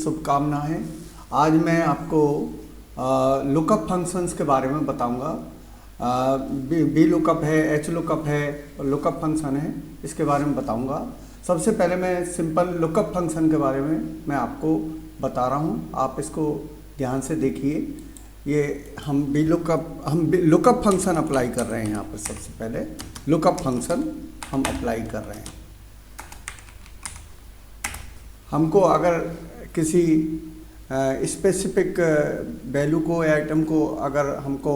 शुभकामनाएं। आज मैं आपको लुकअप फंक्शंस के बारे में बताऊंगा। बी लुकअप है, एच लुकअप है, लुकअप फंक्शन है, इसके बारे में बताऊंगा। सबसे पहले मैं सिंपल लुकअप फंक्शन के बारे में मैं आपको बता रहा हूं, आप इसको ध्यान से देखिए। ये हम लुकअप फंक्शन अप्लाई कर रहे हैं। यहाँ पर सबसे पहले लुकअप फंक्शन हम अप्लाई कर रहे हैं। हमको अगर किसी स्पेसिफिक वैल्यू को, आइटम को अगर हमको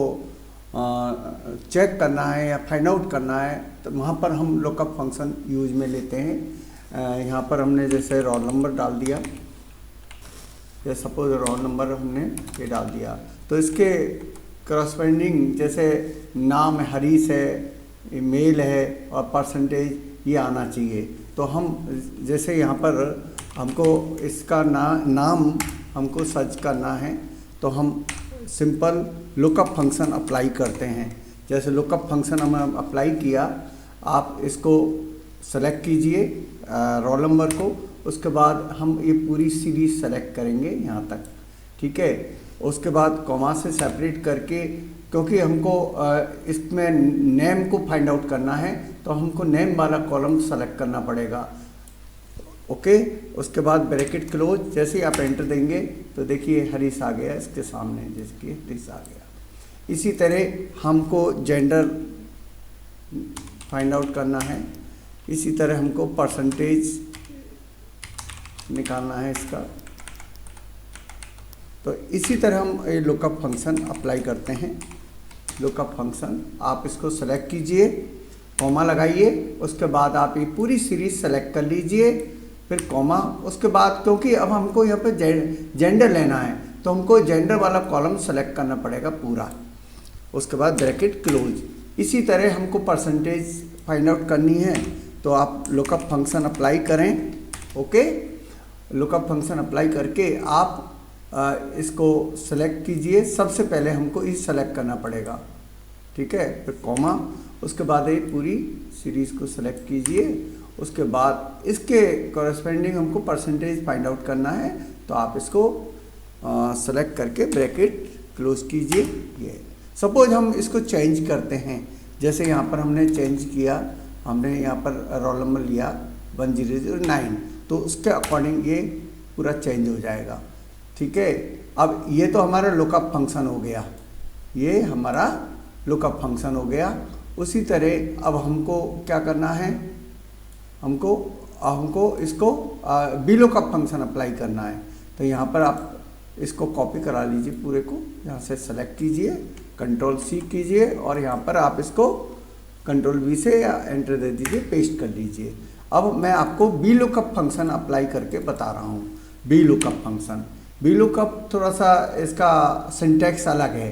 चेक करना है या फाइंड आउट करना है तो वहाँ पर हम लुकअप फंक्शन यूज में लेते हैं। यहाँ पर हमने जैसे रोल नंबर डाल दिया, या सपोज रोल नंबर हमने ये डाल दिया, तो इसके करस्पेंडिंग जैसे नाम हरीश है, मेल है और परसेंटेज ये आना चाहिए। तो हम जैसे यहाँ पर हमको इसका नाम हमको सर्च करना है तो हम सिंपल लुकअप फंक्शन अप्लाई करते हैं। जैसे लुकअप फंक्शन हम अप्लाई किया, आप इसको सेलेक्ट कीजिए रोल नंबर को, उसके बाद हम ये पूरी सीरीज सेलेक्ट करेंगे यहाँ तक, ठीक है। उसके बाद कॉमा से सेपरेट करके, क्योंकि हमको इसमें नेम को फाइंड आउट करना है तो हमको नेम वाला कॉलम सेलेक्ट करना पड़ेगा, ओके। उसके बाद ब्रैकेट क्लोज। जैसे ही आप एंटर देंगे तो देखिए हरीश आ गया इसके सामने, जैसे कि हरीश आ गया। इसी तरह हमको जेंडर फाइंड आउट करना है, इसी तरह हमको परसेंटेज निकालना है इसका। तो इसी तरह हम ये लुकअप फंक्शन अप्लाई करते हैं। लुकअप फंक्शन आप इसको सेलेक्ट कीजिए, कॉमा लगाइए, उसके बाद आप ये पूरी सीरीज सेलेक्ट कर लीजिए, फिर कॉमा, उसके बाद क्योंकि अब हमको यहाँ पे जेंडर लेना है तो हमको जेंडर वाला कॉलम सेलेक्ट करना पड़ेगा पूरा। उसके बाद ब्रैकेट क्लोज। इसी तरह हमको परसेंटेज फाइंड आउट करनी है तो आप लुकअप फंक्शन अप्लाई करें, ओके। लुकअप फंक्शन अप्लाई करके आप इसको सेलेक्ट कीजिए। सबसे पहले हमको इस सेलेक्ट करना पड़ेगा, ठीक है, फिर कॉमा, उसके बाद ये पूरी सीरीज को सेलेक्ट कीजिए। उसके बाद इसके कॉरेस्पेंडिंग हमको परसेंटेज फाइंड आउट करना है तो आप इसको सेलेक्ट करके ब्रैकेट क्लोज कीजिए। ये सपोज हम इसको चेंज करते हैं, जैसे यहाँ पर हमने चेंज किया, हमने यहाँ पर रोल नंबर लिया 1009, तो उसके अकॉर्डिंग ये पूरा चेंज हो जाएगा, ठीक है। अब ये तो हमारा लुकअप फंक्शन हो गया, ये हमारा लुकअप फंक्शन हो गया। उसी तरह अब हमको क्या करना है, हमको इसको बी लुकअप फंक्शन अप्लाई करना है। तो यहाँ पर आप इसको कॉपी करा लीजिए पूरे को, यहाँ से सेलेक्ट कीजिए, कंट्रोल सी कीजिए और यहाँ पर आप इसको कंट्रोल वी से या एंटर दे दीजिए, पेस्ट कर लीजिए। अब मैं आपको बी लुकअप फंक्शन अप्लाई करके बता रहा हूँ। B lookup function, B lookup थोड़ा सा इसका सिंटैक्स अलग है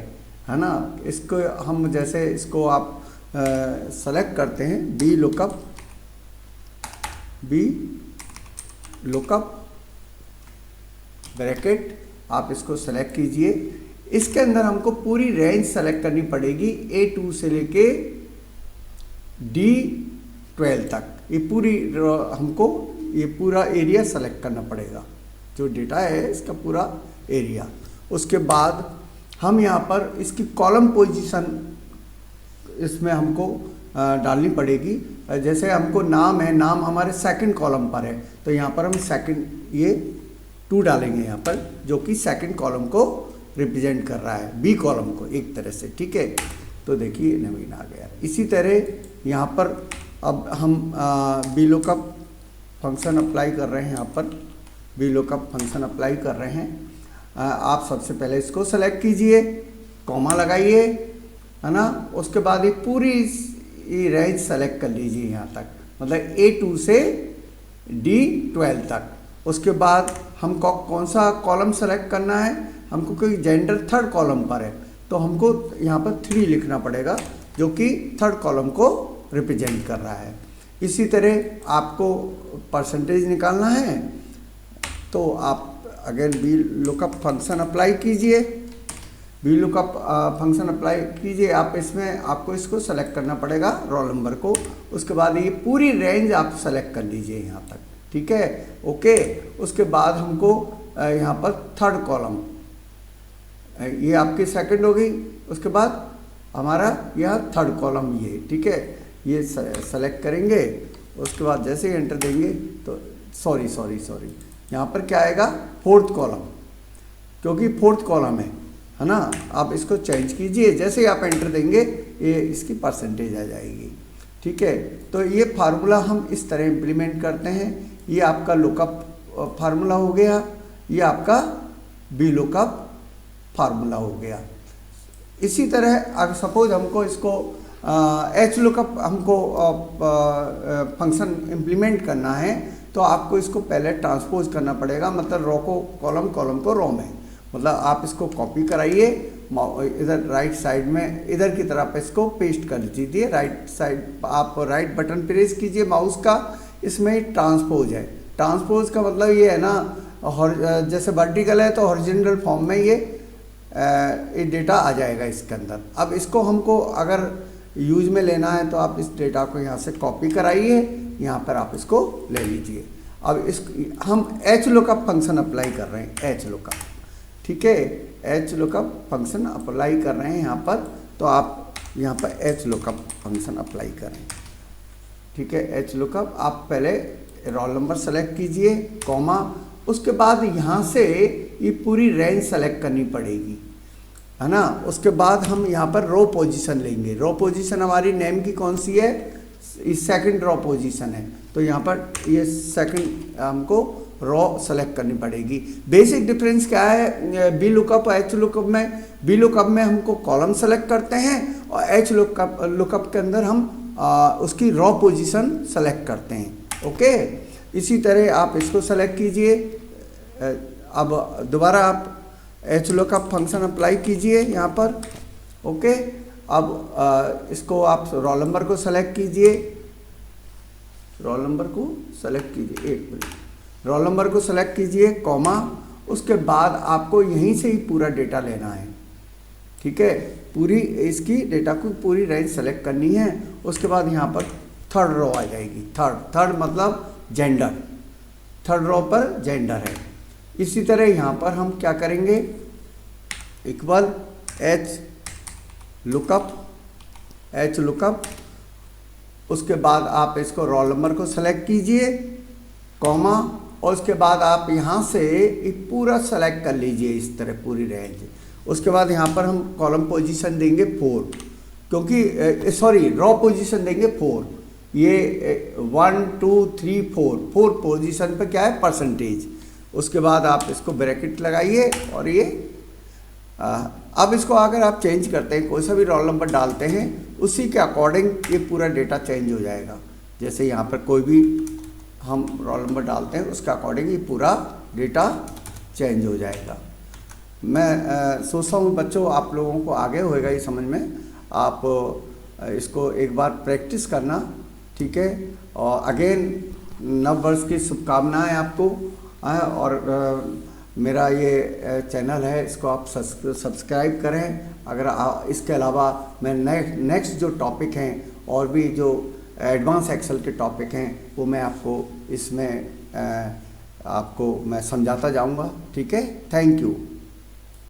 ना। इसको हम जैसे इसको आप सेलेक्ट करते हैं, बी लुकअप ब्रैकेट, आप इसको सेलेक्ट कीजिए। इसके अंदर हमको पूरी रेंज सेलेक्ट करनी पड़ेगी, A2 से लेके D12 तक। ये पूरी हमको ये पूरा एरिया सेलेक्ट करना पड़ेगा, जो डेटा है इसका पूरा एरिया। उसके बाद हम यहाँ पर इसकी कॉलम पोजीशन इसमें हमको डालनी पड़ेगी। जैसे हमको नाम है, नाम हमारे सेकंड कॉलम पर है तो यहाँ पर हम सेकंड ये 2 डालेंगे यहाँ पर, जो कि सेकंड कॉलम को रिप्रेजेंट कर रहा है, बी कॉलम को एक तरह से, ठीक है। तो देखिए नवीन आ गया। इसी तरह यहाँ पर अब हम बी लुकअप फंक्शन अप्लाई कर रहे हैं। यहाँ पर बी लुकअप फंक्शन अप्लाई कर रहे हैं। आप सबसे पहले इसको सेलेक्ट कीजिए, कॉमा लगाइए, है ना। उसके बाद ये पूरी ये रेंज सेलेक्ट कर लीजिए यहाँ तक, मतलब A2 से D12 तक। उसके बाद हमको कौन सा कॉलम सेलेक्ट करना है, हमको कोई जेंडर थर्ड कॉलम पर है तो हमको यहाँ पर 3 लिखना पड़ेगा, जो कि थर्ड कॉलम को रिप्रेजेंट कर रहा है। इसी तरह आपको परसेंटेज निकालना है तो आप again B lookup function apply कीजिए। बी लुकअप फंक्शन अप्लाई कीजिए। आप इसमें आपको इसको सेलेक्ट करना पड़ेगा रोल नंबर को। उसके बाद ये पूरी रेंज आप सेलेक्ट कर लीजिए यहाँ तक, ठीक है, ओके। उसके बाद हमको यहाँ पर थर्ड कॉलम, ये आपकी सेकंड हो गई। उसके बाद हमारा यह थर्ड कॉलम ये, ठीक है, ये सेलेक्ट करेंगे। उसके बाद जैसे ही एंटर देंगे तो सॉरी यहाँ पर क्या आएगा, फोर्थ कॉलम, क्योंकि फोर्थ कॉलम है ना। आप इसको चेंज कीजिए, जैसे ही आप एंटर देंगे ये इसकी परसेंटेज आ जाएगी, ठीक है। तो ये फार्मूला हम इस तरह इम्प्लीमेंट करते हैं। ये आपका लुकअप फार्मूला हो गया, ये आपका बी लुकअप फार्मूला हो गया। इसी तरह अगर सपोज हमको इसको एच लुकअप हमको फंक्शन इम्प्लीमेंट करना है, तो आपको इसको पहले ट्रांसपोज करना पड़ेगा, मतलब रो को कॉलम, कॉलम को रो में। मतलब आप इसको कॉपी कराइए, इधर राइट साइड में इधर की तरफ इसको पेस्ट कर दीजिए। राइट साइड आप राइट बटन प्रेस कीजिए माउस का, इसमें ट्रांसपोज है। ट्रांसपोज का मतलब ये है ना, जैसे वर्टिकल है तो हॉरिजॉन्टल फॉर्म में ये डेटा आ जाएगा इसके अंदर। अब इसको हमको अगर यूज में लेना है तो आप इस डेटा को यहाँ से कॉपी कराइए, यहाँ पर आप इसको ले लीजिए। अब इस हम एच लुकअप फंक्शन अप्लाई कर रहे हैं, एच लुकअप, ठीक है, एच लुकअप फंक्शन अप्लाई कर रहे हैं यहाँ पर। तो आप यहाँ पर एच लुकअप फंक्शन अप्लाई करें, ठीक है। एच लुकअप आप पहले रोल नंबर सेलेक्ट कीजिए, कॉमा, उसके बाद यहाँ से ये पूरी रेंज सेलेक्ट करनी पड़ेगी, है ना। उसके बाद हम यहाँ पर रो पोजीशन लेंगे। रो पोजीशन हमारी नेम की कौन सी है, सेकंड रो पोजीशन है, तो यहाँ पर ये सेकंड हमको रो सेलेक्ट करनी पड़ेगी। बेसिक डिफरेंस क्या है बी लुकअप और एच लुकअप में? बी लुकअप में हमको कॉलम सेलेक्ट करते हैं और एच लुकअप के अंदर हम उसकी रो पोजीशन सेलेक्ट करते हैं। ओके, इसी तरह आप इसको सेलेक्ट कीजिए। अब दोबारा आप एच लुकअप फंक्शन अप्लाई कीजिए यहाँ पर। ओके, अब इसको आप रोल नंबर को सेलेक्ट कीजिए, रोल नंबर को सेलेक्ट कीजिए, एक मिनट, रोल नंबर को सेलेक्ट कीजिए, कॉमा, उसके बाद आपको यहीं से ही पूरा डेटा लेना है, ठीक है। पूरी इसकी डेटा को पूरी रेंज सेलेक्ट करनी है। उसके बाद यहाँ पर थर्ड रो आ जाएगी, थर्ड मतलब जेंडर, थर्ड रो पर जेंडर है। इसी तरह यहाँ पर हम क्या करेंगे, इक्वल एच लुकअप, उसके बाद आप इसको रोल नंबर को सेलेक्ट कीजिए, कॉमा, और उसके बाद आप यहाँ से एक पूरा सेलेक्ट कर लीजिए इस तरह पूरी रेंज। उसके बाद यहाँ पर हम कॉलम पोजीशन देंगे 4, क्योंकि सॉरी रो पोजीशन देंगे 4। ये 1 2 3 4 पोजीशन पर क्या है, परसेंटेज। उसके बाद आप इसको ब्रैकेट लगाइए और ये अब इसको अगर आप चेंज करते हैं, कोई सा भी रोल नंबर डालते हैं, उसी के अकॉर्डिंग ये पूरा डेटा चेंज हो जाएगा। जैसे यहाँ पर कोई भी हम रोल नंबर डालते हैं उसके अकॉर्डिंग ये पूरा डेटा चेंज हो जाएगा। मैं सोचता हूँ बच्चों आप लोगों को आगे होएगा ये समझ में। आप इसको एक बार प्रैक्टिस करना, ठीक है। और अगेन नव वर्ष की शुभकामनाएं आपको। और मेरा ये चैनल है, इसको आप सब्सक्राइब करें। अगर इसके अलावा मैं नेक्स्ट जो टॉपिक हैं और भी जो एडवांस एक्सेल के टॉपिक हैं वो मैं आपको इसमें आपको मैं समझाता जाऊंगा, ठीक है। Thank you.